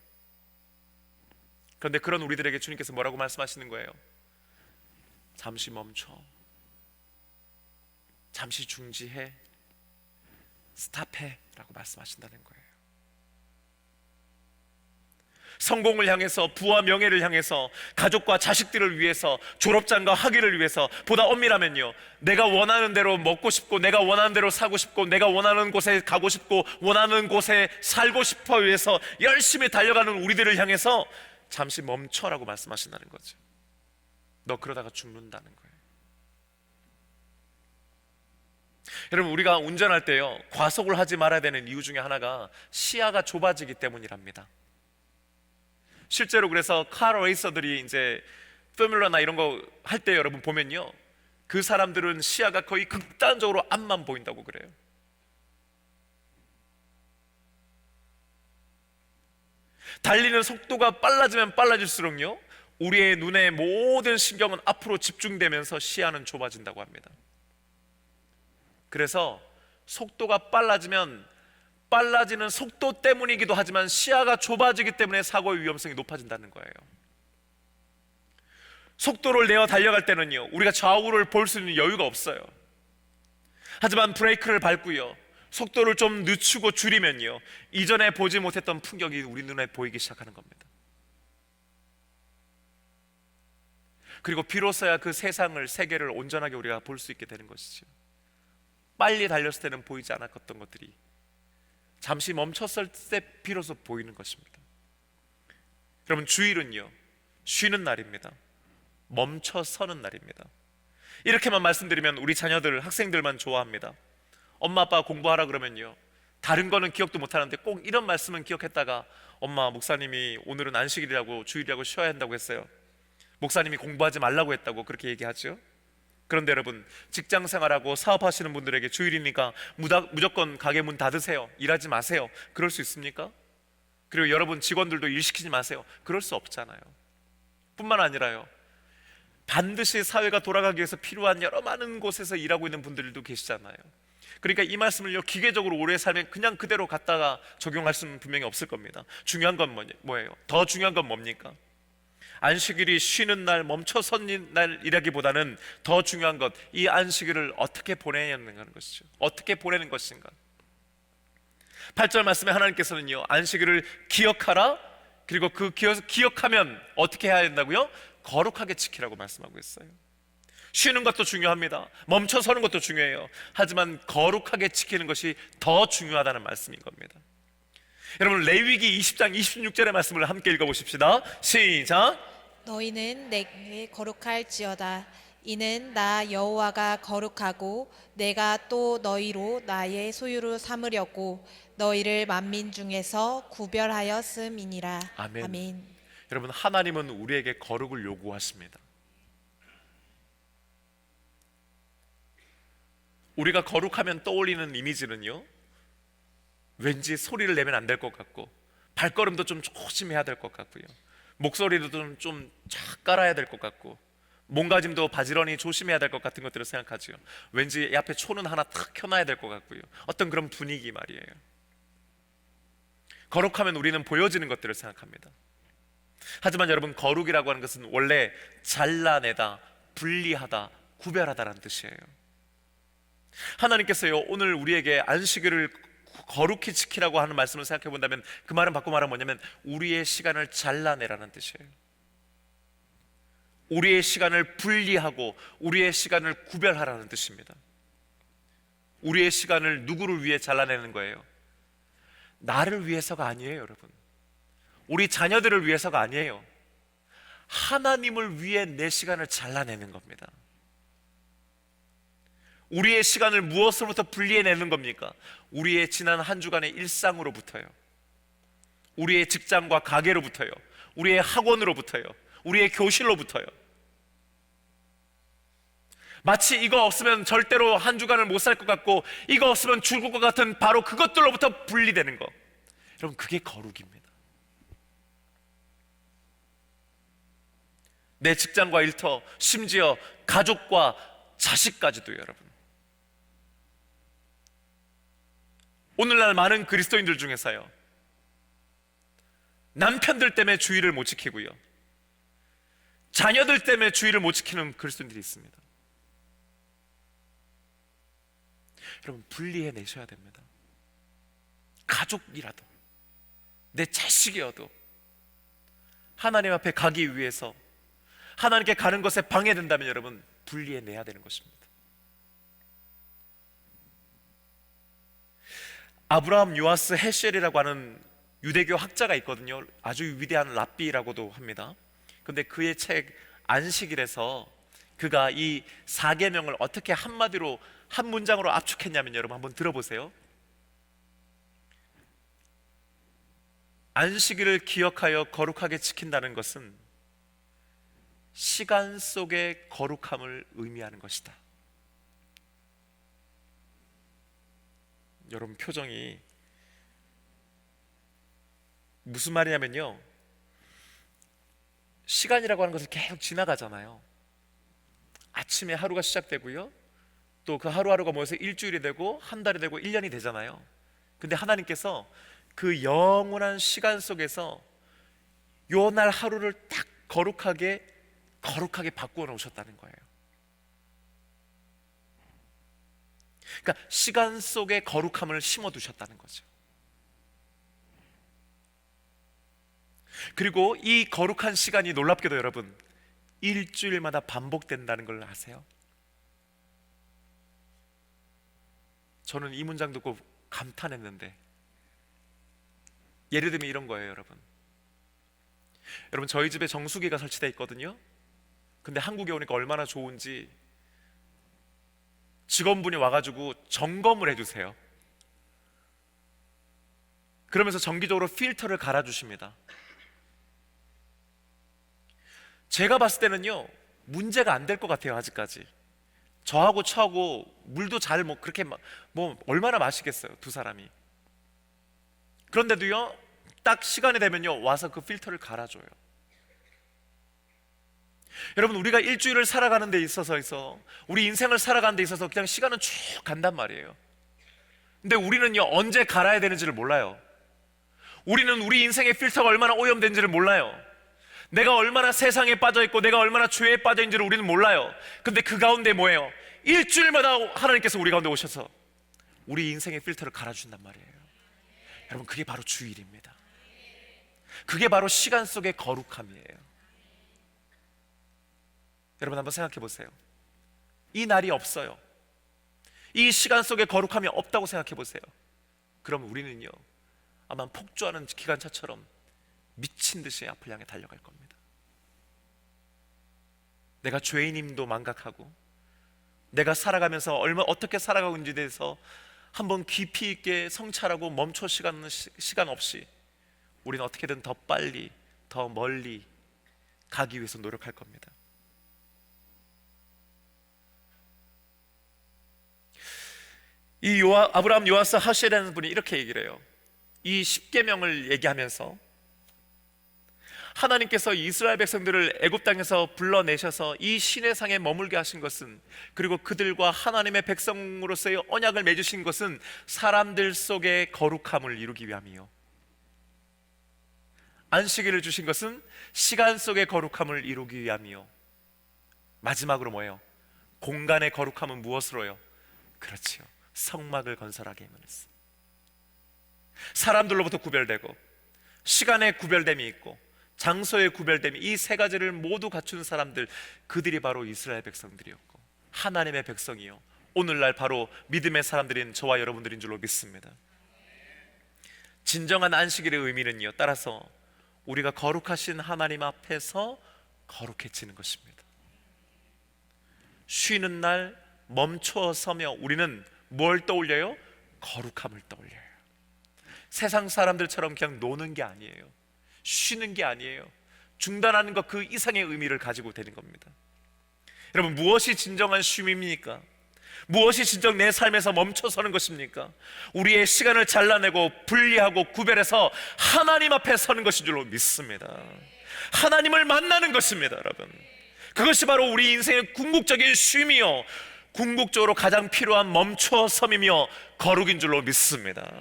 그런데 그런 우리들에게 주님께서 뭐라고 말씀하시는 거예요? 잠시 멈춰, 잠시 중지해, 스탑해 라고 말씀하신다는 거예요. 성공을 향해서, 부와 명예를 향해서, 가족과 자식들을 위해서, 졸업장과 학위를 위해서, 보다 엄밀하면요, 내가 원하는 대로 먹고 싶고, 내가 원하는 대로 사고 싶고, 내가 원하는 곳에 가고 싶고, 원하는 곳에 살고 싶어 위해서 열심히 달려가는 우리들을 향해서 잠시 멈춰라고 말씀하신다는 거죠. 너 그러다가 죽는다는 거예요. 여러분, 우리가 운전할 때요, 과속을 하지 말아야 되는 이유 중에 하나가 시야가 좁아지기 때문이랍니다. 실제로 그래서 카 레이서들이 이제 포뮬러나 이런 거 할 때 여러분 보면요, 그 사람들은 시야가 거의 극단적으로 앞만 보인다고 그래요. 달리는 속도가 빨라지면 빨라질수록요, 우리의 눈의 모든 신경은 앞으로 집중되면서 시야는 좁아진다고 합니다. 그래서 속도가 빨라지면 빨라지는 속도 때문이기도 하지만 시야가 좁아지기 때문에 사고의 위험성이 높아진다는 거예요. 속도를 내어 달려갈 때는요, 우리가 좌우를 볼 수 있는 여유가 없어요. 하지만 브레이크를 밟고요, 속도를 좀 늦추고 줄이면요, 이전에 보지 못했던 풍경이 우리 눈에 보이기 시작하는 겁니다. 그리고 비로소야 그 세계를 온전하게 우리가 볼 수 있게 되는 것이죠. 빨리 달렸을 때는 보이지 않았던 것들이 잠시 멈췄을 때 비로소 보이는 것입니다. 여러분, 주일은요, 쉬는 날입니다. 멈춰 서는 날입니다. 이렇게만 말씀드리면 우리 자녀들, 학생들만 좋아합니다. 엄마 아빠가 공부하라 그러면요, 다른 거는 기억도 못하는데 꼭 이런 말씀은 기억했다가, 엄마, 목사님이 오늘은 안식일이라고, 주일이라고 쉬어야 한다고 했어요. 목사님이 공부하지 말라고 했다고 그렇게 얘기하죠. 그런데 여러분, 직장 생활하고 사업하시는 분들에게 주일이니까 무조건 가게 문 닫으세요, 일하지 마세요, 그럴 수 있습니까? 그리고 여러분 직원들도 일 시키지 마세요, 그럴 수 없잖아요. 뿐만 아니라요, 반드시 사회가 돌아가기 위해서 필요한 여러 많은 곳에서 일하고 있는 분들도 계시잖아요. 그러니까 이 말씀을요 기계적으로 오래 살면 그냥 그대로 갖다가 적용할 수는 분명히 없을 겁니다. 중요한 건 뭐예요? 더 중요한 건 뭡니까? 안식일이 쉬는 날, 멈춰 선 날이라기보다는 더 중요한 것, 이 안식일을 어떻게 보내냐는 것이죠. 어떻게 보내는 것인가. 8절 말씀에 하나님께서는요 안식일을 기억하라, 그리고 그 기억하면 어떻게 해야 된다고요? 거룩하게 지키라고 말씀하고 있어요. 쉬는 것도 중요합니다. 멈춰 서는 것도 중요해요. 하지만 거룩하게 지키는 것이 더 중요하다는 말씀인 겁니다. 여러분, 레위기 20장 26절의 말씀을 함께 읽어보십시다. 시작. 너희는 내게 거룩할지어다. 이는 나 여호와가 거룩하고 내가 또 너희로 나의 소유로 삼으려고 너희를 만민 중에서 구별하였음이니라. 아멘. 아멘. 여러분, 하나님은 우리에게 거룩을 요구하십니다. 우리가 거룩하면 떠올리는 이미지는요, 왠지 소리를 내면 안 될 것 같고, 발걸음도 좀 조심해야 될 것 같고요, 목소리도 좀 깔아야 될 것 같고, 몸가짐도 바지런히 조심해야 될 것 같은 것들을 생각하죠. 왠지 이 앞에 초는 하나 탁 켜놔야 될 것 같고요, 어떤 그런 분위기 말이에요. 거룩하면 우리는 보여지는 것들을 생각합니다. 하지만 여러분, 거룩이라고 하는 것은 원래 잘라내다, 분리하다, 구별하다라는 뜻이에요. 하나님께서요 오늘 우리에게 안식일을 거룩히 지키라고 하는 말씀을 생각해 본다면 그 말은 바꿔 말하면 뭐냐면 우리의 시간을 잘라내라는 뜻이에요. 우리의 시간을 분리하고 우리의 시간을 구별하라는 뜻입니다. 우리의 시간을 누구를 위해 잘라내는 거예요? 나를 위해서가 아니에요, 여러분. 우리 자녀들을 위해서가 아니에요. 하나님을 위해 내 시간을 잘라내는 겁니다. 우리의 시간을 무엇으로부터 분리해내는 겁니까? 우리의 지난 한 주간의 일상으로부터요, 우리의 직장과 가게로부터요, 우리의 학원으로부터요, 우리의 교실로부터요. 마치 이거 없으면 절대로 한 주간을 못 살 것 같고 이거 없으면 죽을 것 같은 바로 그것들로부터 분리되는 것, 여러분, 그게 거룩입니다. 내 직장과 일터, 심지어 가족과 자식까지도 여러분. 오늘날 많은 그리스도인들 중에서요 남편들 때문에 주의를 못 지키고요, 자녀들 때문에 주의를 못 지키는 그리스도인들이 있습니다. 여러분, 분리해내셔야 됩니다. 가족이라도 내 자식이어도 하나님 앞에 가기 위해서, 하나님께 가는 것에 방해된다면 여러분 분리해내야 되는 것입니다. 아브라함 요아스 헤셸이라고 하는 유대교 학자가 있거든요. 아주 위대한 랍비라고도 합니다. 근데 그의 책 안식일에서 그가 이 4계명을 어떻게 한마디로 한 문장으로 압축했냐면 여러분 한번 들어보세요. 안식일을 기억하여 거룩하게 지킨다는 것은 시간 속의 거룩함을 의미하는 것이다. 여러분, 표정이 무슨 말이냐면요, 시간이라고 하는 것을 계속 지나가잖아요. 아침에 하루가 시작되고요, 또 그 하루하루가 모여서 일주일이 되고 한 달이 되고 1년이 되잖아요. 근데 하나님께서 그 영원한 시간 속에서 요 날 하루를 딱 거룩하게 바꾸어 놓으셨다는 거예요. 그러니까 시간 속에 거룩함을 심어 두셨다는 거죠. 그리고 이 거룩한 시간이 놀랍게도 여러분 일주일마다 반복된다는 걸 아세요? 저는 이 문장 듣고 감탄했는데, 예를 들면 이런 거예요. 여러분 저희 집에 정수기가 설치되어 있거든요. 근데 한국에 오니까 얼마나 좋은지 직원분이 와가지고 점검을 해주세요. 그러면서 정기적으로 필터를 갈아주십니다. 제가 봤을 때는요 문제가 안 될 것 같아요. 아직까지 저하고 처하고 물도 잘 그렇게 얼마나 마시겠어요, 두 사람이. 그런데도요 딱 시간이 되면요 와서 그 필터를 갈아줘요. 여러분, 우리가 일주일을 살아가는 데 있어서 우리 인생을 살아가는 데 있어서 그냥 시간은 쭉 간단 말이에요. 근데 우리는요, 언제 갈아야 되는지를 몰라요. 우리는 우리 인생의 필터가 얼마나 오염된지를 몰라요. 내가 얼마나 세상에 빠져있고 내가 얼마나 죄에 빠져있는지를 우리는 몰라요. 근데 그 가운데 뭐예요? 일주일마다 하나님께서 우리 가운데 오셔서 우리 인생의 필터를 갈아준단 말이에요. 여러분, 그게 바로 주일입니다. 그게 바로 시간 속의 거룩함이에요. 여러분, 한번 생각해 보세요. 이 날이 없어요. 이 시간 속에 거룩함이 없다고 생각해 보세요. 그럼 우리는요, 아마 폭주하는 기관차처럼 미친 듯이 앞을 향해 달려갈 겁니다. 내가 죄인임도 망각하고 내가 살아가면서 어떻게 살아가고 있는지에 대해서 한번 깊이 있게 성찰하고 멈춰 시간 없이 우리는 어떻게든 더 빨리 더 멀리 가기 위해서 노력할 겁니다. 이 아브라함 요아스 하시라는 분이 이렇게 얘기를 해요. 이 10계명을 얘기하면서 하나님께서 이스라엘 백성들을 애굽 땅에서 불러내셔서 이 시내상에 머물게 하신 것은, 그리고 그들과 하나님의 백성으로서의 언약을 맺으신 것은 사람들 속의 거룩함을 이루기 위함이요, 안식일을 주신 것은 시간 속의 거룩함을 이루기 위함이요, 마지막으로 뭐예요? 공간의 거룩함은 무엇으로요? 그렇지요, 성막을 건설하게 힘을했어. 사람들로부터 구별되고 시간의 구별됨이 있고 장소의 구별됨이, 이 세 가지를 모두 갖춘 사람들, 그들이 바로 이스라엘 백성들이었고 하나님의 백성이요, 오늘날 바로 믿음의 사람들인 저와 여러분들인 줄로 믿습니다. 진정한 안식일의 의미는요, 따라서 우리가 거룩하신 하나님 앞에서 거룩해지는 것입니다. 쉬는 날 멈춰 서며 우리는 뭘 떠올려요? 거룩함을 떠올려요. 세상 사람들처럼 그냥 노는 게 아니에요. 쉬는 게 아니에요. 중단하는 것 그 이상의 의미를 가지고 되는 겁니다. 여러분, 무엇이 진정한 쉼입니까? 무엇이 진정 내 삶에서 멈춰서는 것입니까? 우리의 시간을 잘라내고 분리하고 구별해서 하나님 앞에 서는 것인 줄로 믿습니다. 하나님을 만나는 것입니다. 여러분, 그것이 바로 우리 인생의 궁극적인 쉼이요, 궁극적으로 가장 필요한 멈춰섬이며 거룩인 줄로 믿습니다.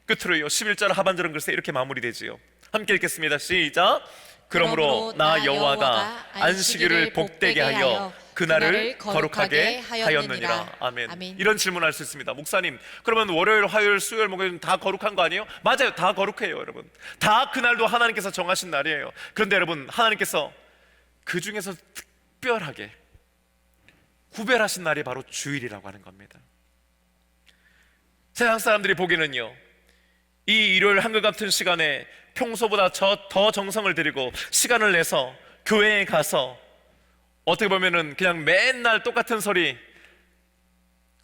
끝으로요, 11절 하반절은 글쎄 이렇게 마무리되지요. 함께 읽겠습니다. 시작. 그러므로 나 여호와가 안식일을 복되게 하여 그날을 거룩하게 하였느니라. 아멘. 이런 질문을 할 수 있습니다. 목사님, 그러면 월요일, 화요일, 수요일, 목요일 다 거룩한 거 아니에요? 맞아요, 다 거룩해요. 여러분, 다 그날도 하나님께서 정하신 날이에요. 그런데 여러분, 하나님께서 그 중에서 특별하게 구별하신 날이 바로 주일이라고 하는 겁니다. 세상 사람들이 보기는요, 이 일요일 한결같은 시간에 평소보다 더 정성을 들이고 시간을 내서 교회에 가서 어떻게 보면은 그냥 맨날 똑같은 소리,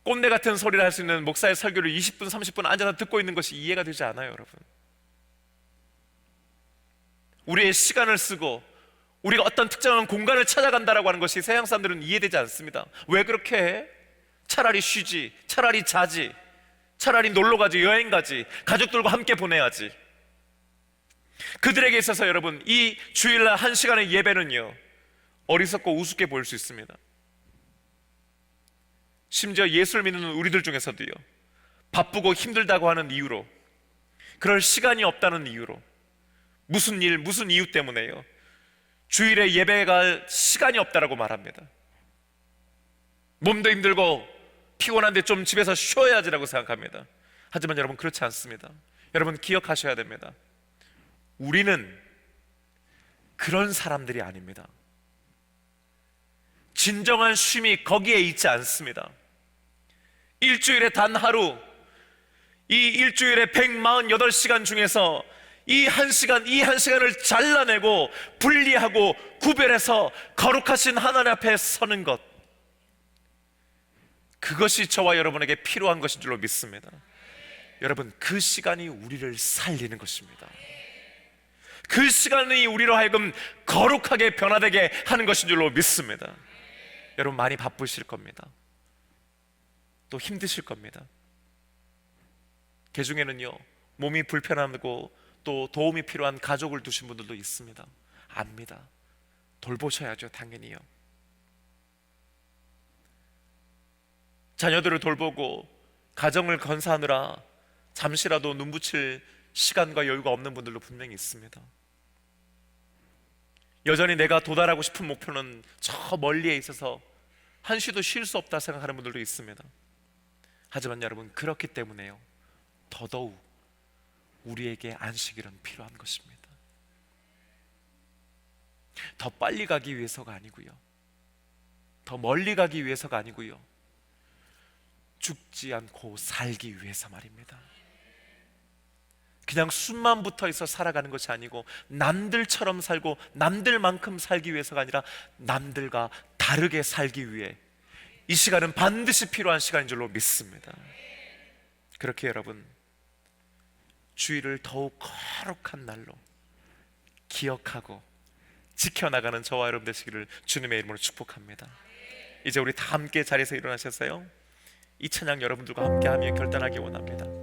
꼰대 같은 소리를 할 수 있는 목사의 설교를 20분, 30분 앉아서 듣고 있는 것이 이해가 되지 않아요. 여러분, 우리의 시간을 쓰고 우리가 어떤 특정한 공간을 찾아간다라고 하는 것이 세상 사람들은 이해되지 않습니다. 왜 그렇게 해? 차라리 쉬지, 차라리 자지, 차라리 놀러 가지, 여행 가지, 가족들과 함께 보내야지. 그들에게 있어서 여러분, 이 주일날 1시간의 예배는요, 어리석고 우습게 보일 수 있습니다. 심지어 예수를 믿는 우리들 중에서도요, 바쁘고 힘들다고 하는 이유로, 그럴 시간이 없다는 이유로, 무슨 일, 무슨 이유 때문에요, 주일에 예배 갈 시간이 없다라고 말합니다. 몸도 힘들고 피곤한데 좀 집에서 쉬어야지라고 생각합니다. 하지만 여러분, 그렇지 않습니다. 여러분, 기억하셔야 됩니다. 우리는 그런 사람들이 아닙니다. 진정한 쉼이 거기에 있지 않습니다. 일주일에 단 하루, 이 일주일에 148시간 중에서 이 한 시간을 잘라내고 분리하고 구별해서 거룩하신 하나님 앞에 서는 것, 그것이 저와 여러분에게 필요한 것인 줄로 믿습니다. 여러분, 그 시간이 우리를 살리는 것입니다. 그 시간이 우리로 하여금 거룩하게 변화되게 하는 것인 줄로 믿습니다. 여러분, 많이 바쁘실 겁니다. 또 힘드실 겁니다. 그 중에는요, 몸이 불편하고 또 도움이 필요한 가족을 두신 분들도 있습니다. 압니다. 돌보셔야죠, 당연히요. 자녀들을 돌보고 가정을 건사하느라 잠시라도 눈 붙일 시간과 여유가 없는 분들도 분명히 있습니다. 여전히 내가 도달하고 싶은 목표는 저 멀리에 있어서 한시도 쉴 수 없다 생각하는 분들도 있습니다. 하지만 여러분, 그렇기 때문에요, 더더욱 우리에게 안식일은 필요한 것입니다. 더 빨리 가기 위해서가 아니고요, 더 멀리 가기 위해서가 아니고요, 죽지 않고 살기 위해서 말입니다. 그냥 숨만 붙어 있어 살아가는 것이 아니고 남들처럼 살고 남들만큼 살기 위해서가 아니라 남들과 다르게 살기 위해 이 시간은 반드시 필요한 시간인 줄로 믿습니다. 그렇게 여러분, 주일을 더욱 거룩한 날로 기억하고 지켜나가는 저와 여러분 되시기를 주님의 이름으로 축복합니다. 이제 우리 다 함께 자리에서 일어나셨어요? 이 찬양 여러분들과 함께 하며 결단하기 원합니다.